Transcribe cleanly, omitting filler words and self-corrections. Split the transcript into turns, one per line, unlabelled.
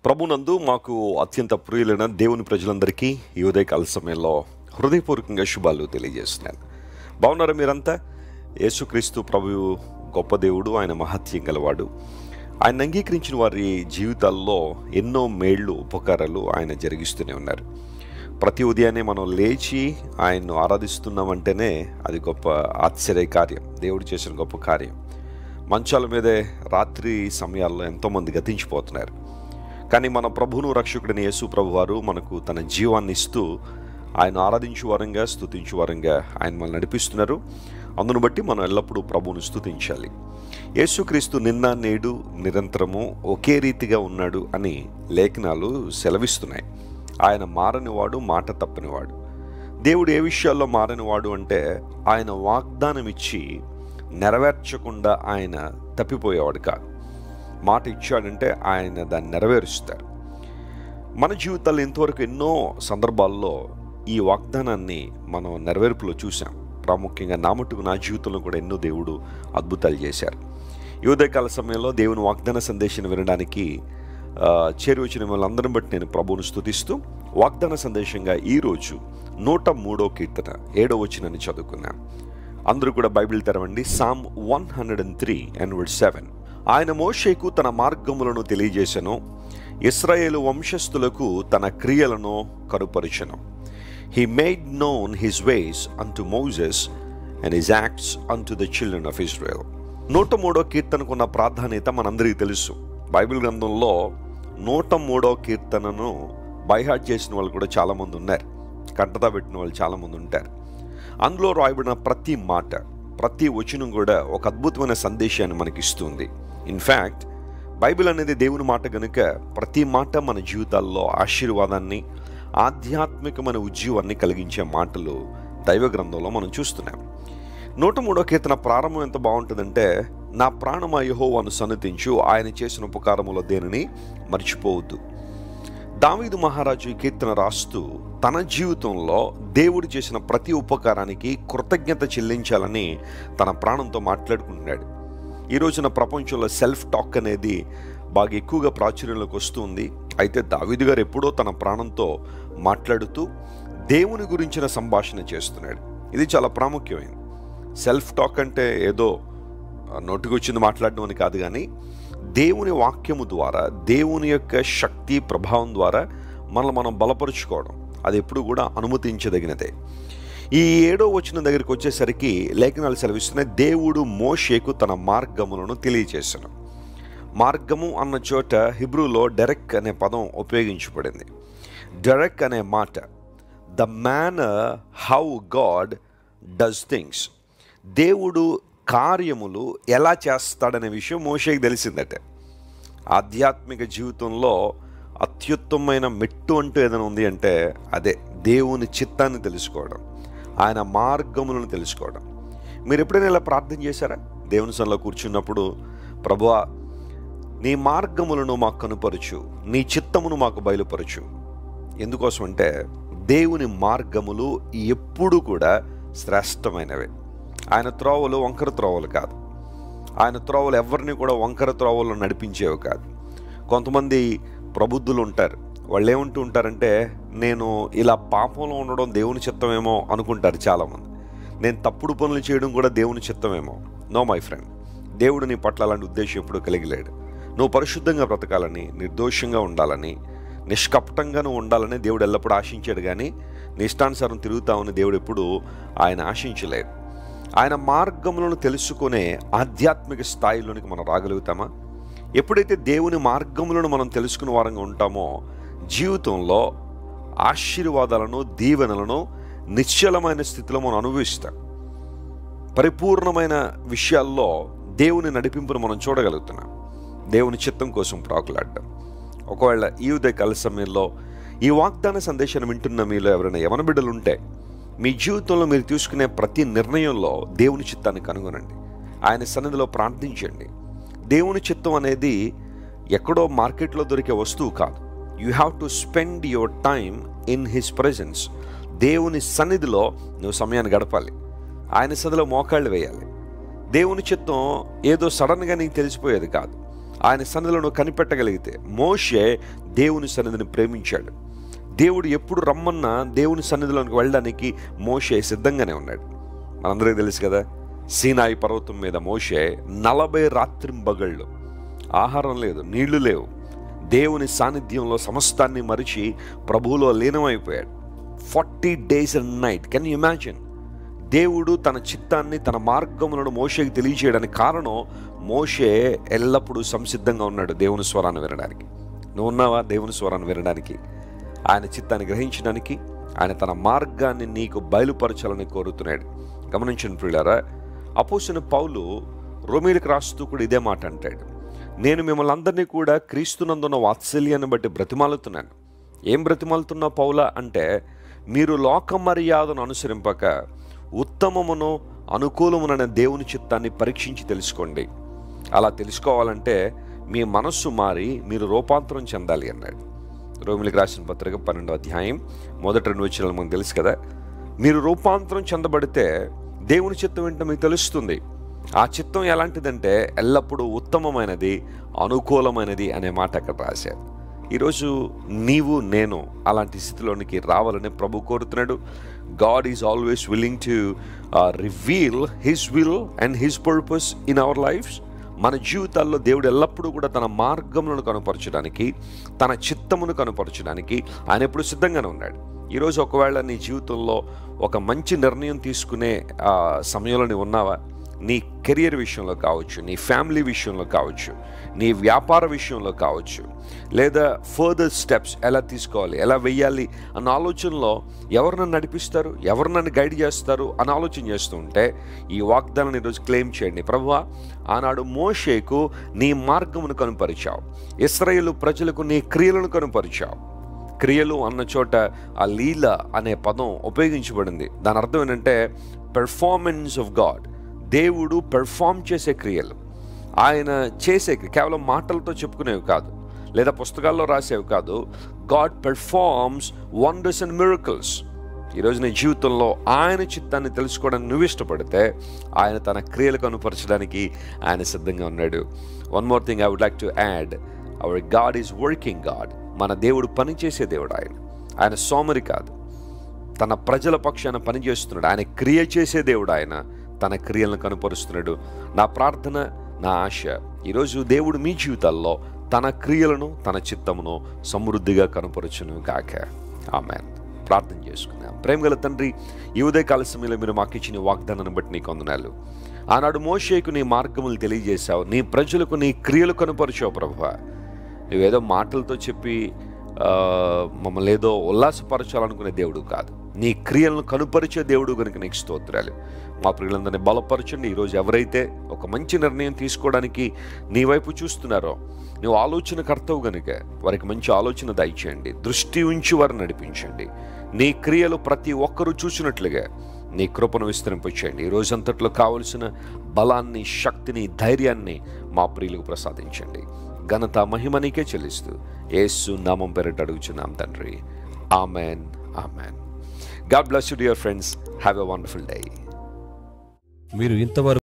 ప్రభునందు మాకు అత్యంత ప్రియులైన దేవుని ప్రజలందరికీ ఈ ఉదయకాల సమయంలో హృదయపూర్వకంగా శుభాలు తెలియజేస్తున్నాను. బాగున్నారా మీరంతా? యేసుక్రీస్తు ప్రభువు గొప్ప దేవుడు, ఆయన మహత్యం గలవాడు. ఆయన అంగీకరించిన వారి జీవితాల్లో ఎన్నో మేళ్ళు ఉపకారాలు ఆయన జరిగిస్తూనే ఉన్నారు. ప్రతి ఉదయాన్నే మనం లేచి ఆయన్ను ఆరాధిస్తున్నామంటేనే అది గొప్ప ఆశ్చర్య కార్యం, దేవుడు చేసిన గొప్ప కార్యం. మంచాల మీదే రాత్రి సమయాల్లో ఎంతోమంది గతించిపోతున్నారు. కానీ మన ప్రభువును రక్షకుడిని యేసు ప్రభు వారు మనకు తన జీవాన్ని ఇస్తూ ఆయన ఆరాధించు వారంగా, స్తుతించు వారంగా ఆయన మనల్ని నడిపిస్తున్నారు. అందును బట్టి మనం ఎల్లప్పుడూ ప్రభువును స్తుతించాలి. యేసుక్రీస్తు నిన్న నేడు నిరంతరము ఒకే రీతిగా ఉన్నాడు అని లేఖనాలు సెలవిస్తున్నాయి. ఆయన మారనివాడు, మాట తప్పనివాడు. దేవుడు ఏ విషయాల్లో మారనివాడు అంటే ఆయన వాగ్దానం ఇచ్చి నెరవేర్చకుండా ఆయన తప్పిపోయేవాడు కాదు. మాట ఇచ్చాడంటే ఆయన దాన్ని నెరవేరుస్తారు. మన జీవితాల్లో ఇంతవరకు ఎన్నో సందర్భాల్లో ఈ వాగ్దానాన్ని మనం నెరవేర్పులో చూసాం. ప్రాముఖ్యంగా నా మటుకు నా జీవితంలో కూడా ఎన్నో దేవుడు అద్భుతాలు చేశారు. ఈ ఉదయకాల సమయంలో దేవుని వాగ్దాన సందేశాన్ని వినడానికి చేరి వచ్చిన వాళ్ళందరిని బట్టి నేను ప్రభువును స్తుతిస్తూ వాగ్దాన సందేశంగా ఈరోజు 103వ కీర్తన 7వ వచనాన్ని చదువుకున్నాం. అందరూ కూడా బైబిల్ తెరవండి. సామ్ 103:7. ఆయన మోషేకు తన మార్గములను తెలియజేసెను, ఇశ్రాయేలు వంశస్థులకు తన క్రియలను కనుపరిచెను. He made known his ways unto Moses and his acts unto the children of Israel. 103వ కీర్తనకున్న ప్రాధాన్యత మనందరికీ తెలుసు. బైబిల్ గ్రంథంలో 103వ కీర్తనను బైహార్ట్ చేసిన వాళ్ళు కూడా చాలామంది ఉన్నారు. కంటతా పెట్టిన వాళ్ళు చాలామంది ఉంటారు. అందులో రాయబడిన ప్రతి మాట, ప్రతి వచనం కూడా ఒక అద్భుతమైన సందేశాన్ని మనకి ఇస్తుంది. ఇన్ఫ్యాక్ట్ బైబిల్ అనేది దేవుని మాట కనుక ప్రతి మాట మన జీవితాల్లో ఆశీర్వాదాన్ని, ఆధ్యాత్మికమైన ఉజ్జీవాన్ని కలిగించే మాటలు దైవ గ్రంథంలో మనం చూస్తున్నాం. 103వ కీర్తన ప్రారంభం ఎంత బాగుంటుందంటే, నా ప్రాణమా యెహోవాను సన్నతించు, ఆయన చేసిన ఉపకారములో దేనిని మర్చిపోవద్దు. దావీదు మహారాజు ఈ కీర్తన రాస్తూ తన జీవితంలో దేవుడు చేసిన ప్రతి ఉపకారానికి కృతజ్ఞత చెల్లించాలని తన ప్రాణంతో మాట్లాడుకుంటున్నాడు. ఈ రోజున ప్రపంచంలో సెల్ఫ్ టాక్ అనేది బాగా ఎక్కువగా ప్రాచుర్యంలోకి వస్తుంది. అయితే దావీదు గారు ఎప్పుడో తన ప్రాణంతో మాట్లాడుతూ దేవుని గురించిన సంభాషణ చేస్తున్నాడు. ఇది చాలా ప్రాముఖ్యమైనది. సెల్ఫ్ టాక్ అంటే ఏదో నోటికి వచ్చింది మాట్లాడడం అని కాదు, కానీ దేవుని వాక్యము ద్వారా, దేవుని యొక్క శక్తి ప్రభావం ద్వారా మనల్ని మనం బలపరుచుకోవడం, అది ఎప్పుడు కూడా అనుమతించదగినదే. ఈ 7వ వచనం దగ్గరికి వచ్చేసరికి లేఖనాలు సెలవిస్తున్నాయి, దేవుడు మోషేకు తన మార్గములను తెలియజేశాను. మార్గము అన్న చోట హిబ్రూలో డెరెక్ అనే పదం ఉపయోగించబడింది. డెరెక్ అనే మాట the manner how God does things. దేవుడు కార్యములు ఎలా చేస్తాడనే విషయం మోషేకి తెలిసిందట. ఆధ్యాత్మిక జీవితంలో అత్యుత్తమైన మెట్టు అంటూ ఏదైనా ఉంది అంటే అదే దేవుని చిత్తాన్ని తెలుసుకోవడం, ఆయన మార్గములను తెలుసుకోవడం. మీరు ఎప్పుడైనా ఇలా ప్రార్థన చేశారా? దేవుని సన్నిధిలో కూర్చున్నప్పుడు, ప్రభువా నీ మార్గములను మాకు కనుపరచు, నీ చిత్తమును మాకు బయలుపరచు. ఎందుకోసం అంటే దేవుని మార్గములు ఎప్పుడు కూడా శ్రేష్టమైనవే. ఆయన త్రోవలు వంకర త్రోవలు కాదు. ఆయన త్రోవలు ఎవరిని కూడా వంకర త్రోవలు నడిపించేవి కాదు. కొంతమంది ప్రబుద్ధులు ఉంటారు. వాళ్ళు ఏమంటూ ఉంటారంటే, నేను ఇలా పాపంలో ఉండడం దేవుని చిత్తమేమో అనుకుంటారు చాలామంది. నేను తప్పుడు పనులు చేయడం కూడా దేవుని చిత్తమేమో. నో మై ఫ్రెండ్, దేవుడు నీ పట్ల అలాంటి ఉద్దేశం ఎప్పుడు కలిగిలేడు. నువ్వు పరిశుద్ధంగా బ్రతకాలని, నిర్దోషంగా ఉండాలని, నిష్కపటంగా నువ్వు ఉండాలని దేవుడు ఎల్లప్పుడూ ఆశించాడు. కానీ నీ ఇష్టానుసారం తిరుగుతామని దేవుడు ఎప్పుడు ఆయన ఆశించలేడు. ఆయన మార్గములను తెలుసుకునే ఆధ్యాత్మిక స్థాయిలోనికి మనం రాగలుగుతామా? ఎప్పుడైతే దేవుని మార్గములను మనం తెలుసుకునే వారంగా ఉంటామో జీవితంలో ఆశీర్వాదాలను, దీవెనలను నిశ్చలమైన స్థితిలో మనం అనుభవిస్తాం. పరిపూర్ణమైన విషయాల్లో దేవుని నడిపింపును మనం చూడగలుగుతున్నాం. దేవుని చిత్తం కోసం ప్రాకులాడడం. ఒకవేళ ఈ ఉదయకాల సమయంలో ఈ వాగ్దాన సందేశాన్ని వింటున్న మీలో ఎవరైనా యవన బిడ్డలు ఉంటే, మీ జీవితంలో మీరు తీసుకునే ప్రతి నిర్ణయంలో దేవుని చిత్తాన్ని కనుగొనండి. ఆయన సన్నిధిలో ప్రార్థించండి. దేవుని చిత్తం అనేది ఎక్కడో మార్కెట్లో దొరికే వస్తువు కాదు. You have to spend your time in his presence. దేవుని సన్నిధిలో నువ్వు సమయాన్ని గడపాలి. ఆయన సన్నిధిలో మోకాళ్ళు వేయాలి. దేవుని చిత్తం ఏదో సడన్గా నీకు తెలిసిపోయేది కాదు. ఆయన సన్నిధిలో నువ్వు కనిపెట్టగలిగితే, మోషే దేవుని సన్నిధిని ప్రేమించాడు. దేవుడు ఎప్పుడు రమ్మన్నా దేవుని సన్నిధిలోనికి వెళ్ళడానికి మోషే సిద్ధంగానే ఉన్నాడు. మనందరికీ తెలుసు కదా, సీనాయి పర్వతం మీద మోషే 40 రాత్రింబగళ్ళు, ఆహారం లేదు, నీళ్లు లేవు, దేవుని సాన్నిధ్యంలో సమస్తాన్ని మరిచి ప్రభువులో లీనమైపోయాడు. 40 days and night. Can you imagine? దేవుడు తన చిత్తాన్ని, తన మార్గములను మోషేకి తెలియచేయడానికి కారణం, మోషే ఎల్లప్పుడూ సంసిద్ధంగా ఉన్నాడు దేవుని స్వరాన్ని వినడానికి. నువ్వు ఉన్నావా దేవుని స్వరాన్ని వినడానికి, ఆయన చిత్తాన్ని గ్రహించడానికి, ఆయన తన మార్గాన్ని నీకు బయలుపరచాలని కోరుతున్నాడు. గమనించిన ప్రియులారా, అపోస్తలుడైన పౌలు రోమీయులకు రాస్తూ కూడా ఇదే మాట అంటాడు. నేను మిమ్మల్ని అందరినీ కూడా క్రీస్తునందున్న వాత్సల్యాన్ని బట్టి బ్రతిమాలుతున్నాను. ఏం బ్రతిమాలుతున్నా పౌలా అంటే, మీరు లోక మర్యాదను అనుసరింపక ఉత్తమమును అనుకూలమునైన దేవుని చిత్తాన్ని పరీక్షించి తెలుసుకోండి. అలా తెలుసుకోవాలంటే మీ మనస్సు మారి మీరు రూపాంతరం చెందాలి అన్నాడు. రోమీయులకు రాసిన పత్రిక 12వ అధ్యాయం మొదటి 2 వచనాలు మనకు తెలుసు కదా. మీరు రూపాంతరం చెందబడితే దేవుని చిత్తం ఏంటో మీకు తెలుస్తుంది. ఆ చిత్తం ఎలాంటిదంటే ఎల్లప్పుడూ ఉత్తమమైనది, అనుకూలమైనది అనే మాట అక్కడ రాశారు. ఈరోజు నీవు నేను అలాంటి స్థితిలోనికి రావాలని ప్రభు కోరుతున్నాడు. God is always willing to reveal his will and his purpose in our lifes. మన జీవితాల్లో దేవుడు ఎల్లప్పుడూ కూడా తన మార్గములను కనుపరచడానికి, తన చిత్తమును కనుపరచడానికి ఆయన ఎప్పుడు సిద్ధంగానే ఉన్నాడు. ఈరోజు ఒకవేళ నీ జీవితంలో ఒక మంచి నిర్ణయం తీసుకునే సమయంలో నీవు ఉన్నావా? నీ కెరియర్ విషయంలో కావచ్చు, నీ ఫ్యామిలీ విషయంలో కావచ్చు, నీ వ్యాపార విషయంలో కావచ్చు, లేదా ఫర్దర్ స్టెప్స్ ఎలా తీసుకోవాలి, ఎలా వెయ్యాలి అన్న ఆలోచనలో ఎవరు నన్ను నడిపిస్తారు, ఎవరు నన్ను గైడ్ చేస్తారు అని ఆలోచన చేస్తూ ఉంటే ఈ వాగ్దానాన్ని ఈరోజు క్లెయిమ్ చేయండి. ప్రభువా, ఆనాడు మోషేకు నీ మార్గమును కనుపరిచావు, ఇశ్రాయేలు ప్రజలకు నీ క్రియలను కనుపరిచావు. క్రియలు అన్న చోట ఆ లీల అనే పదం ఉపయోగించబడింది. దాని అర్థం ఏంటంటే పెర్ఫార్మెన్స్ ఆఫ్ గాడ్. దేవుడు పెర్ఫార్మ్ చేసే క్రియలు, ఆయన చేసే కేవలం మాటలతో చెప్పుకునేవి కాదు, లేదా పుస్తకాల్లో రాసేవి కాదు. God performs wonders and miracles. ఈరోజు నీ జీవితంలో ఆయన చిత్తాన్ని తెలుసుకోవడానికి నువ్వు ఇష్టపడితే ఆయన తన క్రియలు కనుపరచడానికి ఆయన సిద్ధంగా ఉన్నాడు. One more thing I would like to add, our God is working God. మన దేవుడు పనిచేసే దేవుడు. ఆయన సోమరి కాదు, తన ప్రజల పక్షాన పనిచేస్తున్నాడు. ఆయన క్రియ చేసే దేవుడు. ఆయన తన క్రియలను కనుపరుస్తున్నాడు. నా ప్రార్థన, నా ఆశ, ఈరోజు దేవుడు మీ జీవితాల్లో తన క్రియలను, తన చిత్తమును సమృద్ధిగా కనుపరచును గాక. ఆమేన్. ప్రార్థన చేసుకుందాం. ప్రేమగల తండ్రి, ఈ ఉదయకాల సమయంలో మీరు మాకు ఇచ్చిన వాగ్దానాన్ని బట్టి నీకు వందనాలు. ఆనాడు మోషేకు నీ మార్గములు తెలియజేశావు, నీ ప్రజలకు నీ క్రియలు కనుపరిచావు. ప్రభువా, నువ్వేదో మాటలతో చెప్పి మమ్మల్ని ఏదో ఉల్లాసపరచాలనుకునే దేవుడు కాదు, నీ క్రియలను కనుపరిచే దేవుడు కనుక నీకు స్తోత్రాలు. మా ప్రియులందరినీ బలపరచండి. ఈరోజు ఎవరైతే ఒక మంచి నిర్ణయం తీసుకోవడానికి నీ వైపు చూస్తున్నారో, నువ్వు ఆలోచనకర్తవు కనుక వారికి మంచి ఆలోచన దయచేయండి. దృష్టి ఉంచి వారిని నడిపించండి. నీ క్రియలు ప్రతి ఒక్కరూ చూసినట్లుగా నీ కృపను విస్తరింపచేయండి. ఈ రోజంతట్లో కావలసిన బలాన్ని, శక్తిని, ధైర్యాన్ని మా ప్రియులకు ప్రసాదించండి. ఘనత, మహిమ నీకే చెల్లిస్తూ యేసు నామం పేరిట అడుగుచున్నాం తండ్రి. Amen. Amen. God bless you dear friends. Have a wonderful day.
మీరు ఇంతవరకు